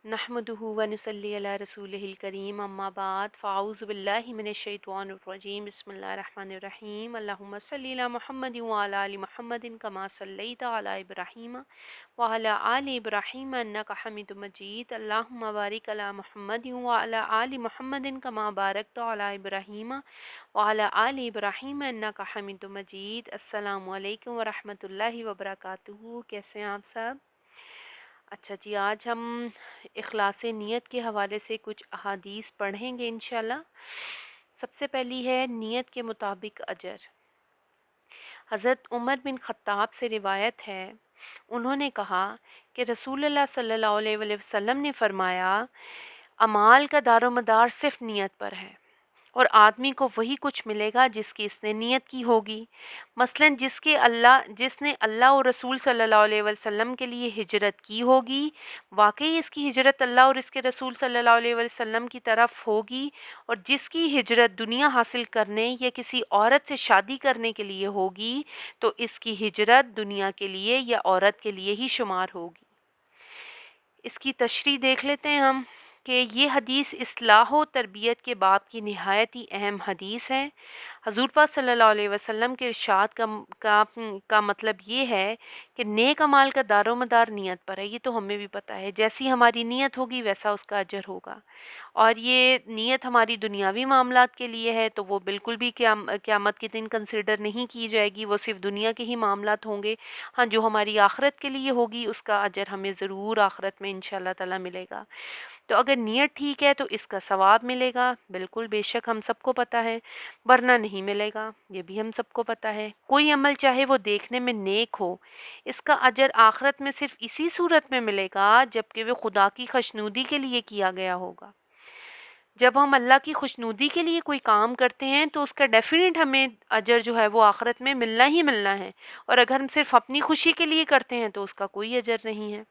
नहमदुहु व नुसल्ली अला रसूलिहिल करीम अम्मा बाद फ़ाऊज़ु बिल्लाहि मिनश्शैतानिर रजीम बिस्मिल्लाहिर रहमानिर रहीम अल्लाहुम्मा सल्लि अला मुहम्मदिन व अला आलि मुहम्मदिन कमा सल्लैता अला इब्राहीम व अला आलि इब्राहीम अन्नका हमीदुम मजीद अल्लाहुम्मा बारिक अला मुहम्मदिन व अला आलि मुहम्मदिन कमा बारकता अला इब्राहीम व अला आलि इब्राहीम अन्नका हमीदुम मजीद। अस्सलामु अलैकुम व रहमतुल्लाहि व बरकातुहू। कैसे हैं आप सब? अच्छा जी, आज हम इखलास नीयत के हवाले से कुछ अहादीस पढ़ेंगे इंशाल्लाह। सबसे पहली है नीयत के मुताबिक अजर। हज़रत उमर बिन ख़त्ताब से रिवायत है, उन्होंने कहा कि रसूलुल्लाह सल्लल्लाहु अलैहि वसल्लम ने फरमाया, अमाल का दारोमदार सिर्फ नीयत पर है और आदमी को वही कुछ मिलेगा जिसकी इसने नीयत की होगी। मसलन जिसने अल्लाह और रसूल सल्लल्लाहु अलैहि वसल्लम के लिए हिजरत की होगी, वाकई इसकी हिजरत अल्लाह और इसके रसूल सल्लल्लाहु अलैहि वसल्लम की तरफ होगी, और जिसकी हिजरत दुनिया हासिल करने या किसी औरत से शादी करने के लिए होगी, तो इसकी हिजरत दुनिया के लिए या औरत के लिए ही शुमार होगी। इसकी तशरीह देख लेते हैं हम कि ये हदीस इस्लाह व तरबियत के बाब की नहायत ही अहम हदीस है। हज़ूर पाक सल्लल्लाहु अलैहि वसल्लम के इरशाद का मतलब ये है कि नेक अमाल का दारोमदार नीयत पर है। ये तो हमें भी पता है, जैसी हमारी नीयत होगी वैसा उसका अजर होगा। और ये नीयत हमारी दुनियावी मामलात के लिए है तो वो बिल्कुल भी क़यामत के दिन कंसिडर नहीं की जाएगी, वो सिर्फ दुनिया के ही मामलात होंगे। हाँ, जो हमारी आखिरत के लिए होगी उसका अजर हमें ज़रूर आखिरत में इंशाअल्लाह ताला मिलेगा। तो अगर नीयत ठीक है तो इसका सवाब मिलेगा, बिल्कुल बेशक हम सबको पता है, वरना नहीं मिलेगा, ये भी हम सबको पता है। कोई अमल चाहे वो देखने में नेक हो, इसका अजर आखिरत में सिर्फ इसी सूरत में मिलेगा जबकि वो खुदा की खुशनुदी के लिए किया गया होगा। जब हम अल्लाह की खुशनुदी के लिए कोई काम करते हैं तो उसका डेफिनेट हमें अजर जो है वो आखिरत में मिलना ही मिलना है, और अगर हम सिर्फ अपनी खुशी के लिए करते हैं तो उसका कोई अजर नहीं है।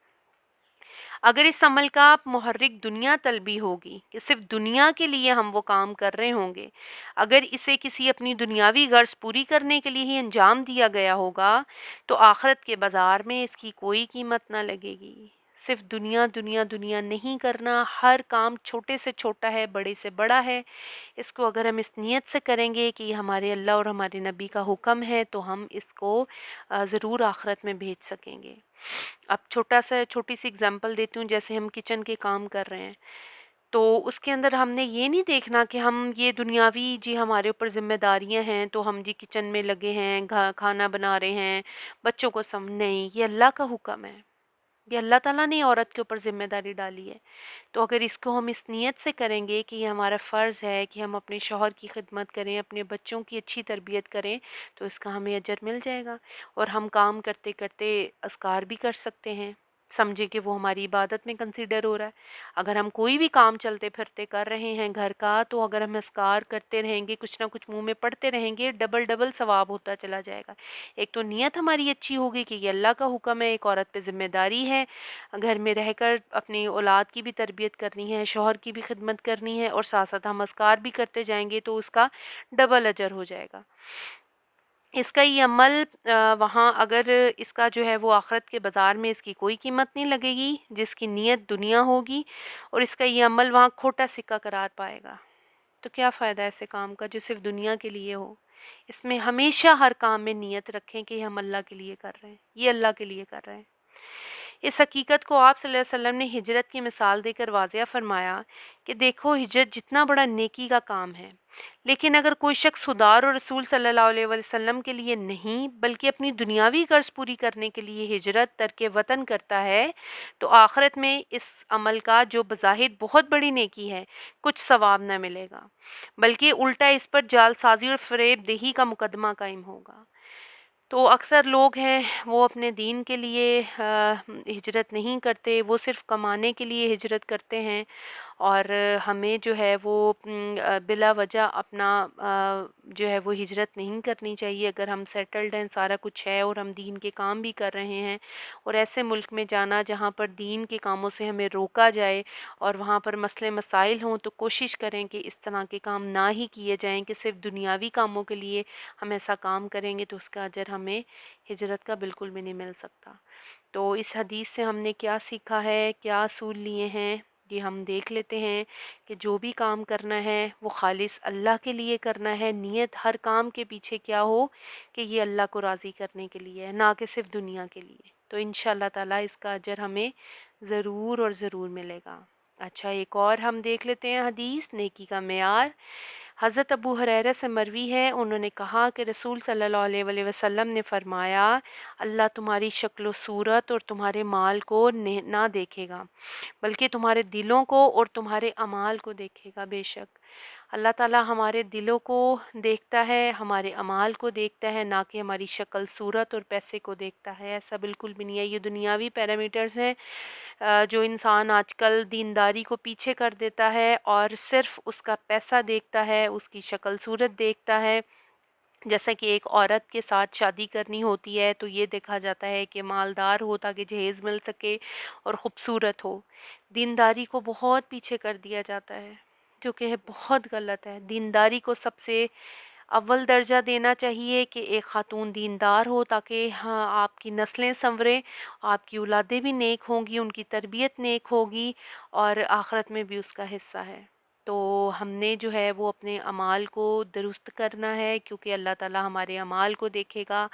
अगर इस अमल का मुहर्रिक दुनिया तलबी होगी कि सिर्फ दुनिया के लिए हम वो काम कर रहे होंगे, अगर इसे किसी अपनी दुनियावी गर्ज पूरी करने के लिए ही अंजाम दिया गया होगा, तो आखिरत के बाज़ार में इसकी कोई कीमत ना लगेगी। सिर्फ दुनिया दुनिया दुनिया नहीं करना, हर काम छोटे से छोटा है, बड़े से बड़ा है। इसको अगर हम इस नीयत से करेंगे कि ये हमारे अल्लाह और हमारे नबी का हुक्म है, तो हम इसको ज़रूर आखिरत में भेज सकेंगे। अब छोटी सी एग्जांपल देती हूँ। जैसे हम किचन के काम कर रहे हैं, तो उसके अंदर हमने ये नहीं देखना कि हम ये दुनियावी जी हमारे ऊपर ज़िम्मेदारियां हैं तो हम जी किचन में लगे हैं, खाना बना रहे हैं, बच्चों को नहीं, ये अल्लाह का हुक्म है, ये अल्लाह ताला ने औरत के ऊपर ज़िम्मेदारी डाली है। तो अगर इसको हम इस नीयत से करेंगे कि ये हमारा फ़र्ज़ है कि हम अपने शौहर की खिदमत करें, अपने बच्चों की अच्छी तरबियत करें, तो इसका हमें अजर मिल जाएगा। और हम काम करते करते अस्कार भी कर सकते हैं, समझे कि वो हमारी इबादत में कंसीडर हो रहा है। अगर हम कोई भी काम चलते फिरते कर रहे हैं घर का, तो अगर हम अस्कार करते रहेंगे, कुछ ना कुछ मुंह में पढ़ते रहेंगे, डबल डबल सवाब होता चला जाएगा। एक तो नीयत हमारी अच्छी होगी कि ये अल्लाह का हुक्म है, एक औरत पे ज़िम्मेदारी है, घर में रहकर अपनी औलाद की भी तरबियत करनी है, शौहर की भी खिदमत करनी है, और साथ साथ हम अस्कार भी करते जाएंगे तो उसका डबल अजर हो जाएगा। इसका ये अमल वहाँ अगर इसका जो है वो आखिरत के बाज़ार में इसकी कोई कीमत नहीं लगेगी, जिसकी नीयत दुनिया होगी, और इसका ये अमल वहाँ खोटा सिक्का करार पाएगा। तो क्या फ़ायदा ऐसे काम का जो सिर्फ दुनिया के लिए हो। इसमें हमेशा हर काम में नीयत रखें कि हम अल्लाह के लिए कर रहे हैं, ये अल्लाह के लिए कर रहे हैं। इस हकीकत को आप सल्लल्लाहु अलैहि वसल्लम ने हिजरत की मिसाल देकर वाज़िया फरमाया कि देखो, हिजरत जितना बड़ा नेकी का काम है, लेकिन अगर कोई शख्स खुदा और रसूल सल्लल्लाहु अलैहि वसल्लम के लिए नहीं बल्कि अपनी दुनियावी गर्ज पूरी करने के लिए हिजरत तर्क वतन करता है, तो आखिरत में इस अमल का जो बज़ाहिर बहुत बड़ी नेकी है, कुछ सवाब न मिलेगा, बल्कि उल्टा इस पर जालसाजी और फ़रेब देही का मुकदमा कायम होगा। तो अक्सर लोग हैं वो अपने दीन के लिए हिजरत नहीं करते, वो सिर्फ़ कमाने के लिए हिजरत करते हैं, और हमें जो है वो बिला वजह अपना जो है वो हिजरत नहीं करनी चाहिए। अगर हम सेटल्ड हैं, सारा कुछ है, और हम दीन के काम भी कर रहे हैं, और ऐसे मुल्क में जाना जहाँ पर दीन के कामों से हमें रोका जाए और वहाँ पर मसले मसाइल हों, तो कोशिश करें कि इस तरह के काम ना ही किए जाएं, कि सिर्फ दुनियावी कामों के लिए हम ऐसा काम करेंगे तो उसका अजर हमें ہمیں ہجرت کا بالکل بھی نہیں مل سکتا۔ تو اس حدیث سے ہم نے کیا سیکھا ہے، کیا اصول لیے ہیں، یہ ہم دیکھ لیتے ہیں کہ جو بھی کام کرنا ہے وہ خالص اللہ کے لیے کرنا ہے۔ نیت ہر کام کے پیچھے کیا ہو کہ یہ اللہ کو راضی کرنے کے لیے ہے، نہ کہ صرف دنیا کے لیے۔ تو انشاءاللہ تعالیٰ اس کا اجر ہمیں ضرور اور ضرور ملے گا۔ اچھا، ایک اور ہم دیکھ لیتے ہیں حدیث، نیکی کا معیار۔ حضرت ابو ہریرہ سے مروی ہے، انہوں نے کہا کہ رسول صلی اللہ علیہ وآلہ وسلم نے فرمایا، اللہ تمہاری شکل و صورت اور تمہارے مال کو نہ دیکھے گا، بلکہ تمہارے دلوں کو اور تمہارے اعمال کو دیکھے گا۔ بے شک اللہ تعالیٰ ہمارے دلوں کو دیکھتا ہے، ہمارے اعمال کو دیکھتا ہے، نہ کہ ہماری شکل صورت اور پیسے کو دیکھتا ہے۔ ایسا بالکل بھی نہیں ہے، یہ دنیاوی پیرامیٹرز ہیں جو انسان آج کل دینداری کو پیچھے کر دیتا ہے اور صرف اس کا پیسہ دیکھتا ہے، اس کی شکل صورت دیکھتا ہے۔ جیسا کہ ایک عورت کے ساتھ شادی کرنی ہوتی ہے تو یہ دیکھا جاتا ہے کہ مالدار ہو تاکہ جہیز مل سکے اور خوبصورت ہو۔ دینداری کو بہت پیچھے کر دیا جاتا ہے، جو کہ بہت غلط ہے۔ دینداری کو سب سے اول درجہ دینا چاہیے کہ ایک خاتون دیندار ہو تاکہ ہاں آپ کی نسلیں سنوریں، آپ کی اولادیں بھی نیک ہوں گی، ان کی تربیت نیک ہوگی اور آخرت میں بھی اس کا حصہ ہے۔ تو ہم نے جو ہے وہ اپنے اعمال کو درست کرنا ہے، کیونکہ اللہ تعالیٰ ہمارے اعمال کو دیکھے گا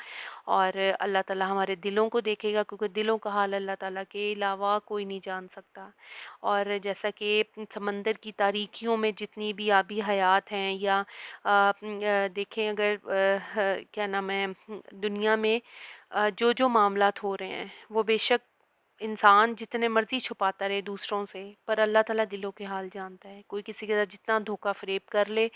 اور اللہ تعالیٰ ہمارے دلوں کو دیکھے گا، کیونکہ دلوں کا حال اللہ تعالیٰ کے علاوہ کوئی نہیں جان سکتا۔ اور جیسا کہ سمندر کی تاریکیوں میں جتنی بھی آبی حیات ہیں یا دیکھیں اگر کیا نام ہے دنیا میں جو معاملات ہو رہے ہیں وہ بے شک انسان جتنے مرضی چھپاتا رہے دوسروں سے، پر اللہ تعالیٰ دلوں کے حال جانتا ہے۔ کوئی کسی کے ساتھ جتنا دھوکہ فریب کر لے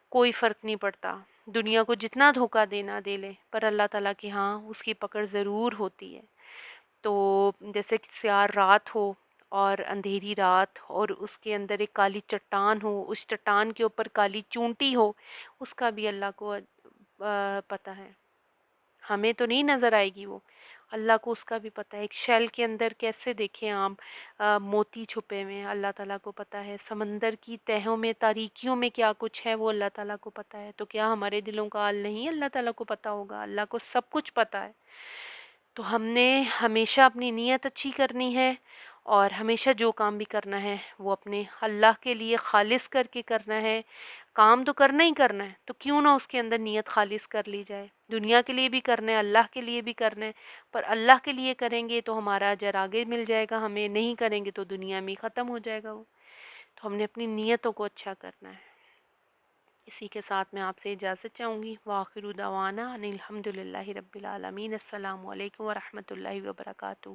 کوئی فرق نہیں پڑتا، دنیا کو جتنا دھوکہ دینا دے لے، پر اللہ تعالیٰ کے ہاں اس کی پکڑ ضرور ہوتی ہے۔ تو جیسے کہ سیاہ رات ہو اور اندھیری رات اور اس کے اندر ایک کالی چٹان ہو، اس چٹان کے اوپر کالی چونٹی ہو، اس کا بھی اللہ کو پتہ ہے۔ ہمیں تو نہیں نظر آئے گی وہ، اللہ کو اس کا بھی پتہ ہے۔ ایک شیل کے اندر کیسے دیکھیں آپ موتی چھپے ہوئے ہیں، اللہ تعالیٰ کو پتہ ہے۔ سمندر کی تہوں میں تاریکیوں میں کیا کچھ ہے وہ اللہ تعالیٰ کو پتہ ہے۔ تو کیا ہمارے دلوں کا حال نہیں اللہ تعالیٰ کو پتہ ہوگا؟ اللہ کو سب کچھ پتہ ہے۔ تو ہم نے ہمیشہ اپنی نیت اچھی کرنی ہے اور ہمیشہ جو کام بھی کرنا ہے وہ اپنے اللہ کے لیے خالص کر کے کرنا ہے۔ کام تو کرنا ہی کرنا ہے، تو کیوں نہ اس کے اندر نیت خالص کر لی جائے۔ دنیا کے لیے بھی کرنا ہے، اللہ کے لیے بھی کرنا ہے، پر اللہ کے لیے کریں گے تو ہمارا اجر آگے مل جائے گا، ہمیں نہیں کریں گے تو دنیا میں ہی ختم ہو جائے گا وہ۔ تو ہم نے اپنی نیتوں کو اچھا کرنا ہے۔ اسی کے ساتھ میں آپ سے اجازت چاہوں گی۔ وآخر دعوانا ان الحمد للہ رب العالمین۔ السلام علیکم ورحمۃ اللہ وبرکاتہ۔